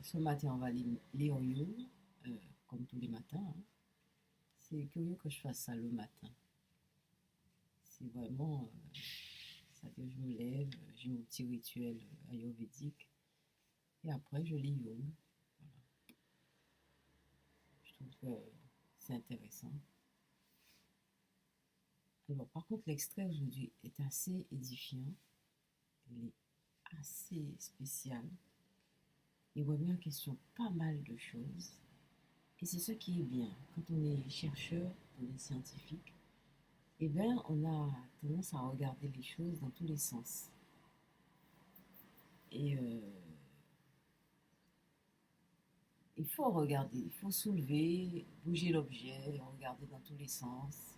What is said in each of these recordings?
Ce matin, on va lire Yo, euh, comme tous les matins, hein. C'est curieux que je fasse ça le matin. C'est vraiment, c'est-à-dire je me lève, j'ai mon petit rituel ayurvédique, et après je lis Yo. Voilà. Je trouve que c'est intéressant. Alors, par contre, l'extrait aujourd'hui est assez édifiant, il est assez spécial. Il remet en question pas mal de choses. Et c'est ce qui est bien. Quand on est chercheur, on est scientifique, eh bien, on a tendance à regarder les choses dans tous les sens. Et il faut regarder, il faut soulever, bouger l'objet, regarder dans tous les sens,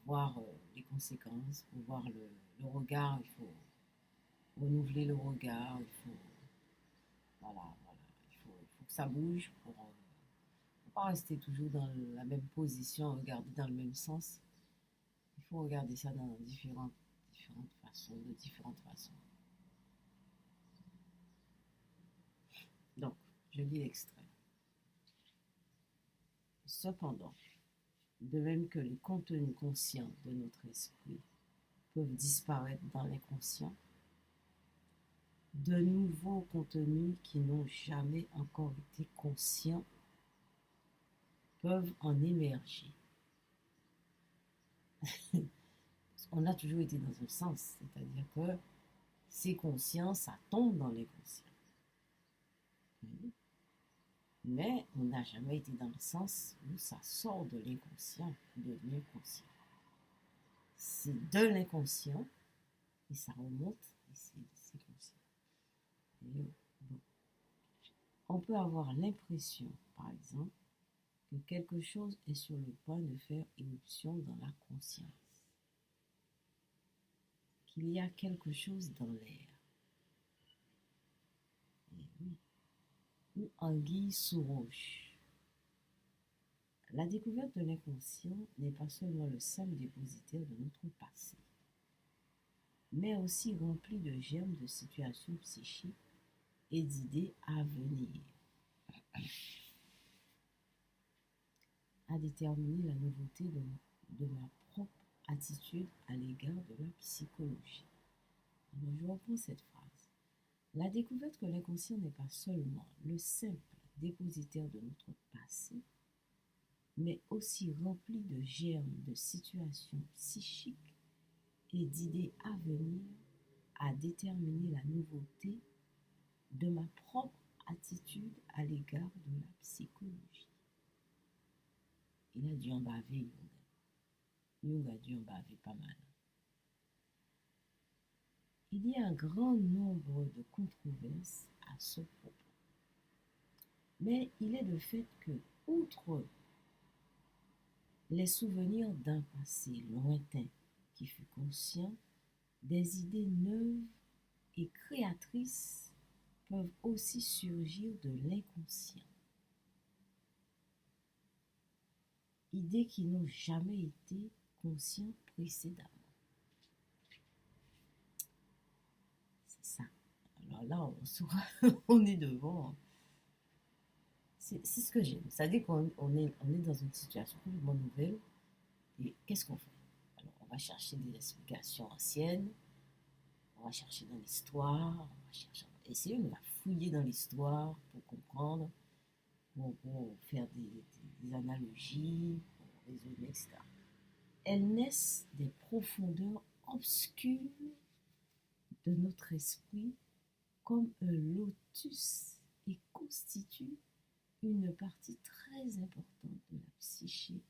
voir les conséquences, pour voir le regard, il faut renouveler le regard, voilà, il faut que ça bouge pour pas rester toujours dans la même position, regarder dans le même sens. Il faut regarder ça dans différentes façons, de différentes façons. Donc, je lis l'extrait. Cependant, de même que les contenus conscients de notre esprit peuvent disparaître dans l'inconscient, de nouveaux contenus qui n'ont jamais encore été conscients peuvent en émerger. On a toujours été dans un sens, c'est-à-dire que c'est conscient, ça tombe dans l'inconscient. Mais on n'a jamais été dans le sens où ça sort de l'inconscient, devient conscient. C'est de l'inconscient et ça remonte et c'est conscient. Et bon. On peut avoir l'impression, par exemple, que quelque chose est sur le point de faire éruption dans la conscience, qu'il y a quelque chose dans l'air. Et oui, ou anguille sous roche. La découverte de l'inconscient n'est pas seulement le simple dépositaire de notre passé, mais aussi rempli de germes de situations psychiques et d'idées à venir, à déterminer la nouveauté de ma propre attitude à l'égard de la psychologie. Alors je reprends cette phrase. La découverte que l'inconscient n'est pas seulement le simple dépositaire de notre passé, mais aussi rempli de germes de situations psychiques et d'idées à venir, à déterminer la nouveauté de ma propre attitude à l'égard de la psychologie. Il a dû en baver, Jung. Jung a dû en baver pas mal. Il y a un grand nombre de controverses à ce propos. Mais il est de fait que, outre les souvenirs d'un passé lointain qui fut conscient, des idées neuves et créatrices peuvent aussi surgir de l'inconscient. Idées qui n'ont jamais été conscientes précédemment. C'est ça. Alors là, on est devant. C'est ce que j'aime. C'est-à-dire qu'on est dans une situation complètement nouvelle. Et qu'est-ce qu'on fait? Alors, on va chercher des explications anciennes. On va chercher dans l'histoire. On va essayer de la fouiller dans l'histoire pour comprendre, pour faire des analogies, pour raisonner, etc. Elles naissent des profondeurs obscures de notre esprit comme un lotus et constituent une partie très importante de la psyché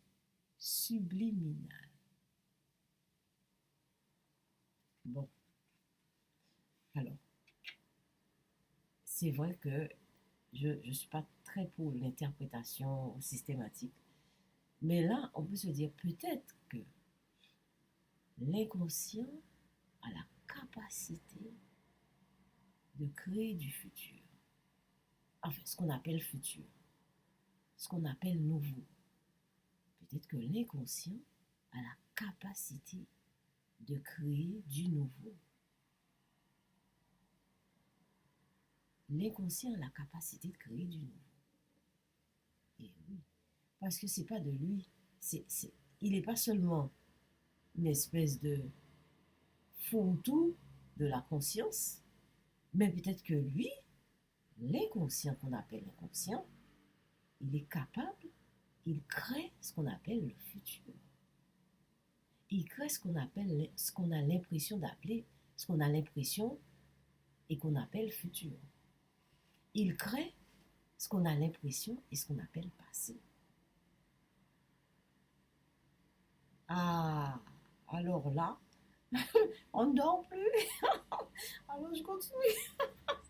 subliminale. Bon, alors, c'est vrai que je ne suis pas très pour l'interprétation systématique, mais là, on peut se dire peut-être que l'inconscient a la capacité de créer du futur. Enfin, ce qu'on appelle futur, ce qu'on appelle nouveau. Peut-être que l'inconscient a la capacité de créer du nouveau. L'inconscient a la capacité de créer du nouveau. Et oui, parce que c'est pas de lui. Il n'est pas seulement une espèce de fourre-tout de la conscience, mais peut-être que lui, l'inconscient qu'on appelle l'inconscient, il est capable, il crée ce qu'on appelle le futur. Il crée ce qu'on a l'impression d'appeler, ce qu'on a l'impression et qu'on appelle futur. Il crée ce qu'on a l'impression et ce qu'on appelle passé. Ah, alors là, on ne dort plus. Alors je continue.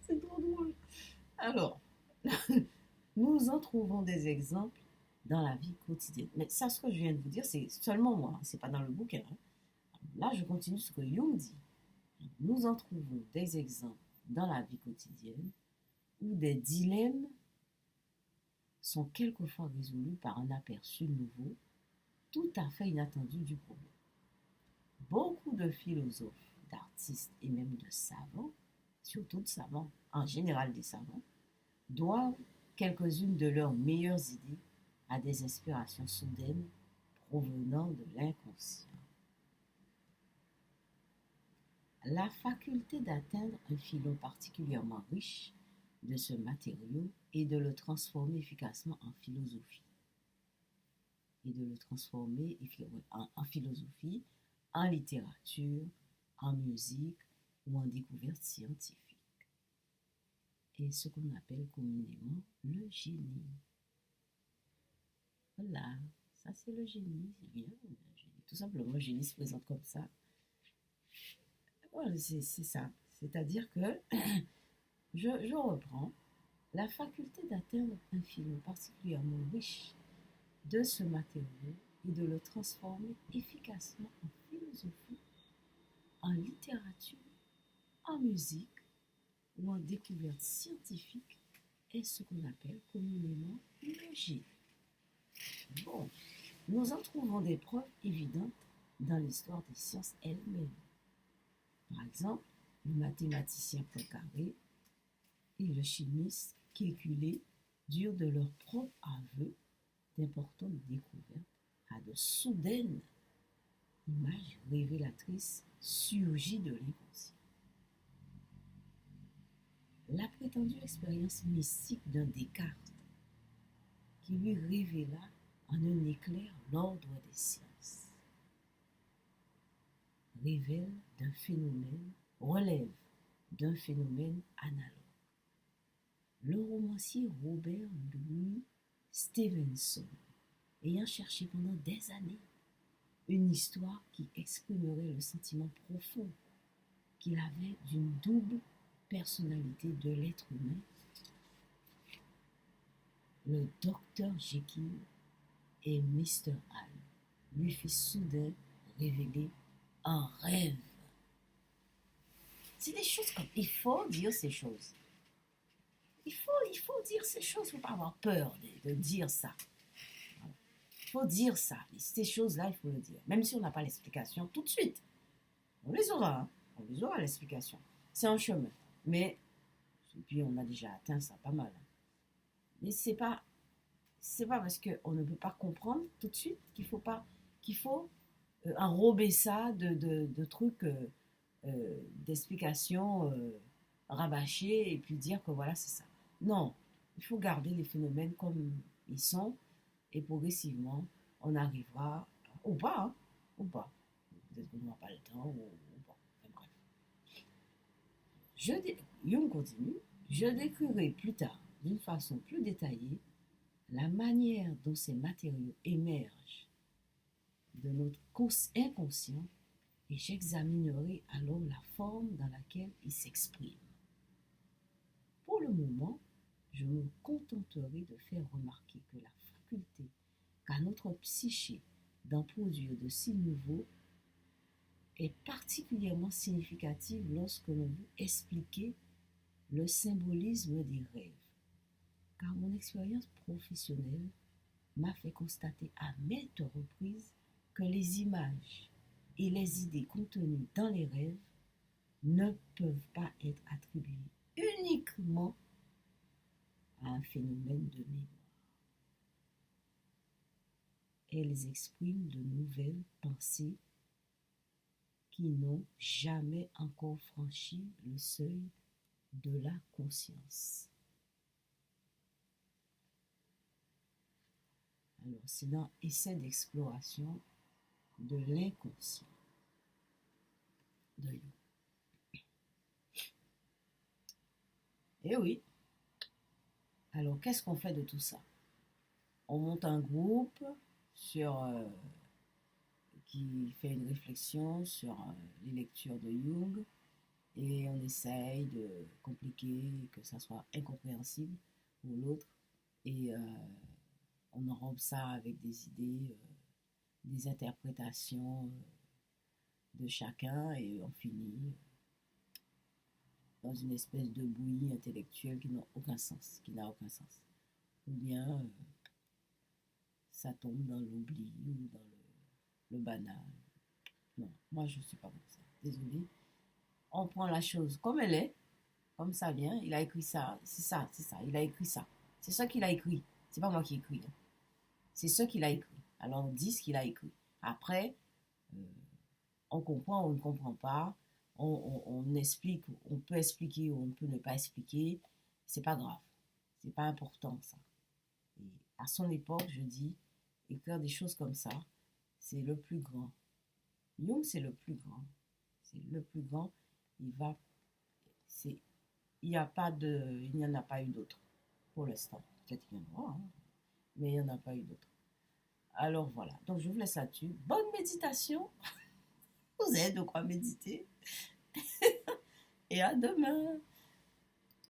C'est trop drôle. Alors, nous en trouvons des exemples dans la vie quotidienne. Mais ça, ce que je viens de vous dire, c'est seulement moi, c'est pas dans le bouquin. Hein. Là, je continue ce que Jung dit. Nous en trouvons des exemples dans la vie quotidienne où des dilemmes sont quelquefois résolus par un aperçu nouveau, tout à fait inattendu du problème. Beaucoup de philosophes, d'artistes et même de savants, surtout de savants, en général des savants, doivent quelques-unes de leurs meilleures idées à des inspirations soudaines provenant de l'inconscient. La faculté d'atteindre un filon particulièrement riche de ce matériau et de le transformer efficacement en philosophie. En philosophie, en littérature, en musique ou en découverte scientifique. Et ce qu'on appelle communément le génie. Voilà, ça c'est le génie, c'est bien. Le génie. Tout simplement, le génie se présente comme ça. Voilà, c'est ça. C'est-à-dire que, je reprends, la faculté d'atteindre un filon particulièrement riche de ce matériau et de le transformer efficacement en philosophie, en littérature, en musique ou en découverte scientifique est ce qu'on appelle communément le génie. Bon, nous en trouvons des preuves évidentes dans l'histoire des sciences elles-mêmes. Par exemple, le mathématicien Poincaré et le chimiste Kekulé durent de leurs propres aveux d'importantes découvertes à de soudaines images révélatrices surgies de l'inconscient. La prétendue expérience mystique d'un Descartes qui lui révéla en un éclair l'ordre des sciences relève d'un phénomène analogue. Le romancier Robert Louis Stevenson, ayant cherché pendant des années une histoire qui exprimerait le sentiment profond qu'il avait d'une double personnalité de l'être humain, le docteur Jekyll et Mr. Hyde lui fit soudain révéler un rêve. C'est des choses comme... Il faut dire ces choses. Il faut dire ces choses, il ne faut pas avoir peur de dire ça. Il faut dire ça. Ces choses-là, il faut le dire. Même si on n'a pas l'explication tout de suite. On les aura. Hein. On les aura, l'explication. C'est un chemin. Mais, et puis on a déjà atteint ça pas mal. Hein. Mais c'est pas parce qu'on ne peut pas comprendre tout de suite qu'il faut enrober ça de trucs, d'explications rabâchées et puis dire que voilà, c'est ça. Non, il faut garder les phénomènes comme ils sont et progressivement, on arrivera, ou pas, hein, ou pas. Peut-être qu'on n'aura pas le temps, ou pas. Enfin, bref. Jung continue, je décrirai plus tard, d'une façon plus détaillée, la manière dont ces matériaux émergent de notre inconscient et j'examinerai alors la forme dans laquelle ils s'expriment. Pour le moment, je me contenterai de faire remarquer que la faculté qu'a notre psyché d'en produire de si nouveaux est particulièrement significative lorsque l'on veut expliquer le symbolisme des rêves. Car mon expérience professionnelle m'a fait constater à maintes reprises que les images et les idées contenues dans les rêves ne peuvent pas être attribuées uniquement un phénomène de mémoire. Elles expriment de nouvelles pensées qui n'ont jamais encore franchi le seuil de la conscience. Alors, c'est dans essai d'exploration de l'inconscient de Jung. Eh oui. Alors, qu'est-ce qu'on fait de tout ça? On monte un groupe qui fait une réflexion sur les lectures de Jung et on essaye de compliquer, que ça soit incompréhensible pour l'autre et on enrobe ça avec des idées, des interprétations de chacun et on finit dans une espèce de bouillie intellectuelle qui n'a aucun sens, Ou bien ça tombe dans l'oubli ou dans le banal. Non, moi je ne suis pas comme ça. Désolée. On prend la chose comme elle est, comme ça vient. Il a écrit ça, c'est ça. Il a écrit ça. C'est ça qu'il a écrit. C'est pas moi qui écris. Hein. C'est ce qu'il a écrit. Alors on dit ce qu'il a écrit. Après, euh, on comprend ou on ne comprend pas. On explique, on peut expliquer ou on peut ne pas expliquer. C'est pas grave. C'est pas important ça. Et à son époque, je dis, écrire des choses comme ça, c'est le plus grand. Jung, c'est le plus grand. C'est le plus grand. Il va, c'est, il n'y a pas de, il n'y en a pas eu d'autre pour l'instant. Peut-être qu'il y en aura, hein, mais il n'y en a pas eu d'autre. Alors voilà. Donc je vous laisse là-dessus. Bonne méditation. Vous avez de quoi méditer. Et à demain.